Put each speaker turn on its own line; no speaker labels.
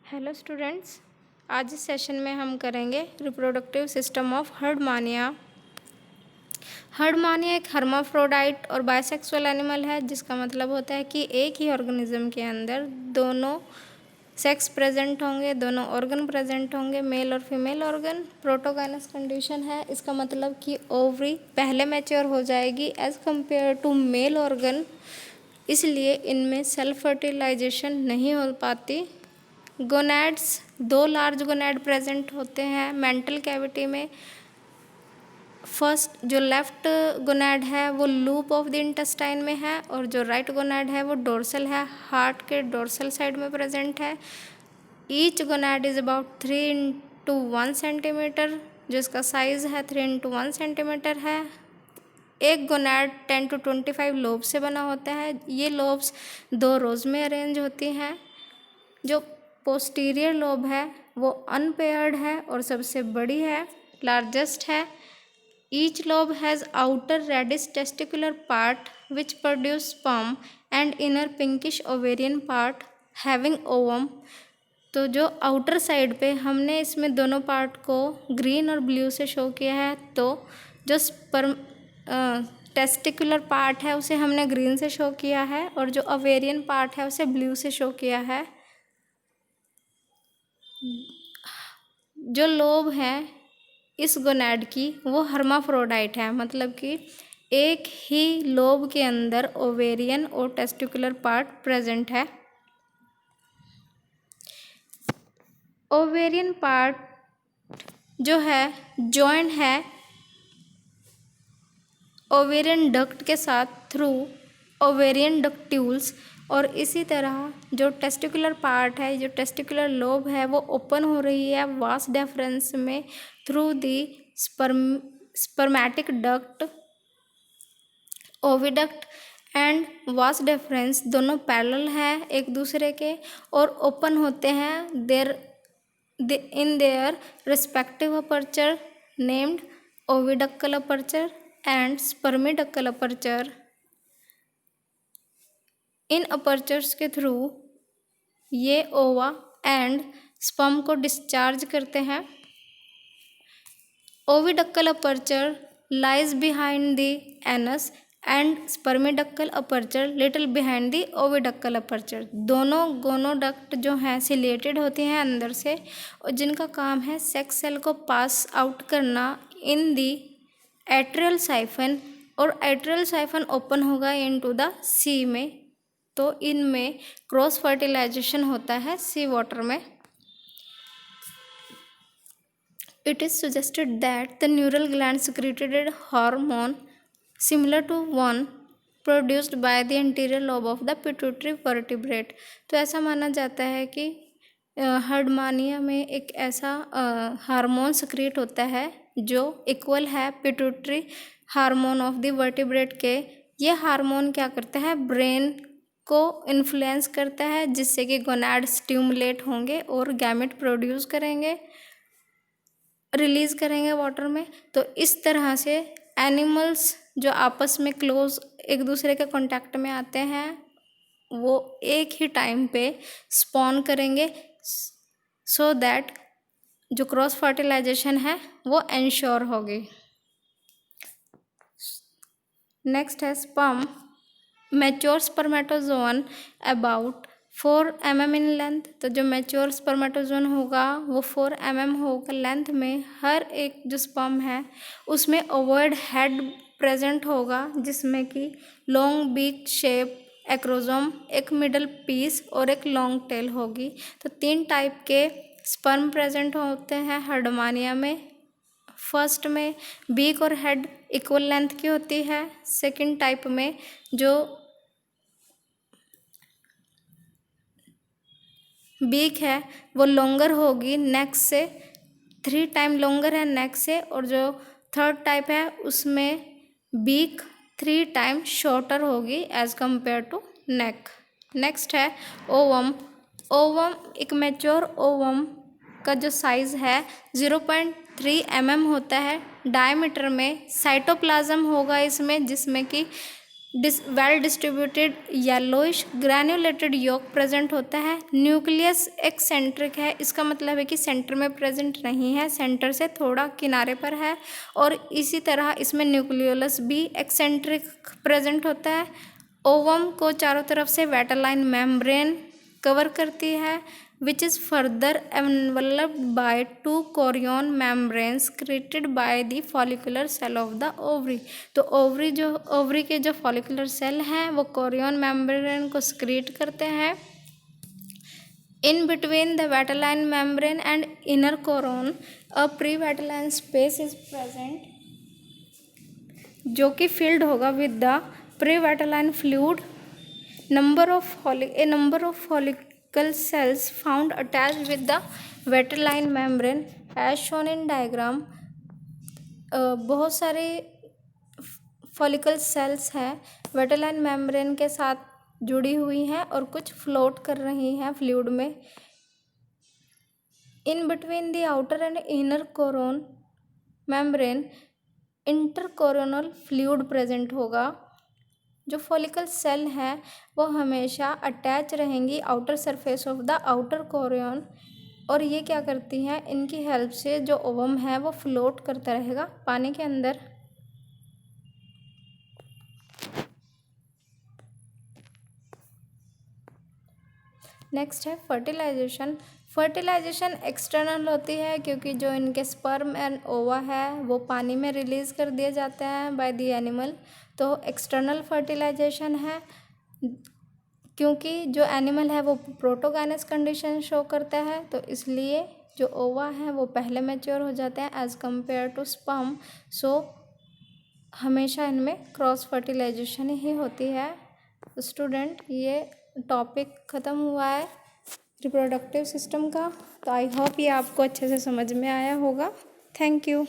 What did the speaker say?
Hello students, आज इस session में हम करेंगे reproductive system of Herdmania. Herdmania एक हर्माफ्रोडाइट और बाइसेक्सुअल एनिमल है, जिसका मतलब होता है कि एक ही ऑर्गेनिज्म के अंदर दोनों सेक्स प्रेजेंट होंगे, दोनों ऑर्गन प्रेजेंट होंगे, मेल और फीमेल ऑर्गन। प्रोटोगाइनस कंडीशन है, इसका मतलब कि ओवरी पहले मैच्योर हो जाएगी as compare to male organ, इसलिए इनमें सेल्फ फर्टिलाइजेशन नहीं हो पाती। गोनैड्स, दो लार्ज गोनैड प्रेजेंट होते हैं मेंटल कैविटी में। फर्स्ट जो लेफ्ट गोनैड है वो लूप ऑफ द इंटेस्टाइन में है, और जो राइट गोनैड है वो डोर्सल है, हार्ट के डोर्सल साइड में प्रेजेंट है। Each gonad is about 3 × 1 centimetre, जो इसका साइज है 3 × 1 सेंटीमीटर है। एक गोनैड 10 to 25 लोब से बना होता है। ये लोब्स 2 रोज में अरेंज होती हैं। जो पोस्टीरियर लोब है वो अनपेयर्ड है और सबसे बड़ी है, लार्जेस्ट है। Each lobe has outer reddish testicular part which produce sperm and inner pinkish ovarian part having ovum. तो जो आउटर साइड पे हमने इसमें दोनों पार्ट को ग्रीन और ब्लू से शो किया है, तो जो स्पर्म टेस्टिकुलर पार्ट है उसे हमने ग्रीन से शो किया है, और जो ओवेरियन पार्ट है उसे ब्लू से शो किया है। जो लोब है इस गोनैड की वो हर्माफ्रोडाइट है, मतलब कि एक ही लोब के अंदर ओवेरियन और टेस्टिकुलर पार्ट प्रेजेंट है। ओवेरियन पार्ट जो है जॉइंट है ओवेरियन डक्ट के साथ थ्रू ओवेरियन डक्ट्यूल्स, और इसी तरह जो टेस्टिकुलर पार्ट है, जो टेस्टिकुलर लोब है वो ओपन हो रही है वास डेफरेंस में through the spermatic duct. Oviduct and vas deferens दोनों पैरेलल है एक दूसरे के और ओपन होते हैं in their respective aperture named oviducal aperture and spermiducal aperture. In apertures के थ्रू ये ओवा एंड स्पर्म को डिस्चार्ज करते हैं। Oviducal aperture lies behind the anus and spermiducal aperture little behind the oviducal aperture. दोनों gonoduct जो हैं chelated होती हैं अंदर से, और जिनका काम है सेक्स सेल को पास आउट करना इन दी एट्रियल साइफन, और एट्रियल साइफन ओपन होगा इनटू द सी में, तो इनमें क्रॉस फर्टिलाइजेशन होता है सी वाटर में। It is suggested that the neural gland secreted a hormone similar to one produced by the anterior lobe of the pituitary vertebrate। तो ऐसा माना जाता है कि हर्डमानिया में एक ऐसा हार्मोन सक्रिएट होता है जो इक्वल है pituitary hormone of the vertebrate के। ये हार्मोन क्या करता है, ब्रेन को इन्फ्लुएंस करता है, जिससे कि गोनाड स्टिमुलेट होंगे और गैमेट प्रोड्यूस करेंगे, रिलीज करेंगे वाटर में। तो इस तरह से एनिमल्स जो आपस में क्लोज एक दूसरे के कांटेक्ट में आते हैं वो एक ही टाइम पे स्पॉन करेंगे, सो दैट जो क्रॉस फर्टिलाइजेशन है वो एंश्योर होगी। नेक्स्ट है sperm. Mature spermatozoon about 4 mm in length. तो जो मैच्योर स्पर्मेटोजोन होगा वो 4 mm होगा लेंथ में। हर एक जो स्पर्म है उसमें ओवॉइड हेड प्रेजेंट होगा, जिसमें कि लॉन्ग बीक शेप एक्रोजोम, एक मिडल पीस और एक लॉन्ग टेल होगी। तो 3 टाइप के स्पर्म प्रेजेंट होते हैं हर्डमानिया में। फर्स्ट में बीक और हेड इक्वल लेंथ की होती है। सेकंड टाइप में जो बीक है वो लॉन्गर होगी नेक से, 3 टाइम लॉन्गर है नेक से, और जो थर्ड टाइप है उसमें बीक 3 टाइम शॉर्टर होगी as compare to neck. Next है ओवम। ओवम एक मैच्योर ओवम का जो साइज़ है 0.3 mm होता है डायमीटर में। साइटोप्लाज्म होगा इसमें, जिसमें कि वेल डिस्ट्रीब्यूटेड येलोइश ग्रैन्युलेटेड योक प्रेजेंट होता है। न्यूक्लियस एक्सेंट्रिक है, इसका मतलब है कि सेंटर में प्रेजेंट नहीं है, सेंटर से थोड़ा किनारे पर है। और इसी तरह इसमें न्यूक्लियोलस भी एक्सेंट्रिक प्रेजेंट होता है। ओवम को चारों तरफ से वेटलाइन मेम्ब्रेन कवर करती है, which is further enveloped by two chorion membranes created by the follicular cell of the ovary। तो ओवरी के जो फॉलिकुलर सेल हैं वो कोरियन मेम्ब्रेन को सक्रीट करते हैं। In between the vitelline membrane and inner chorion a pre vitelline space is present, जो कि फिल्ड होगा with the pre vitelline fluid. Number of follicle cells found attached with the vitelline membrane as shown in diagram। बहुत सारे follicle sales हैं vitelline membrane के साथ जुड़ी हुई हैं और कुछ फ्लोट कर रही हैं फ्लूइड में। In between the outer and inner chorion membrane interchorionic fluid present होगा। जो फॉलिकल सेल हैं वो हमेशा अटैच रहेंगी outer surface of the outer chorion, और ये क्या करती हैं, इनकी हेल्प से जो ओवम है वो फ्लोट करता रहेगा पानी के अंदर। नेक्स्ट है फर्टिलाइजेशन। फर्टिलाइजेशन एक्सटर्नल होती है क्योंकि जो इनके स्पर्म एंड ओवा है वो पानी में रिलीज़ कर दिए जाते हैं बाय द एनिमल, तो एक्सटर्नल फर्टिलाइजेशन है। क्योंकि जो एनिमल है वो प्रोटोगाइनस कंडीशन शो करता है, तो इसलिए जो ओवा है वो पहले मैच्योर हो जाते हैं एज़ कम्पेयर टू स्पर्म। सो हमेशा इनमें क्रॉस फर्टिलाइजेशन ही होती है। स्टूडेंट, ये टॉपिक ख़त्म हुआ है रिप्रोडक्टिव सिस्टम का। तो आई होप ये आपको अच्छे से समझ में आया होगा। Thank you.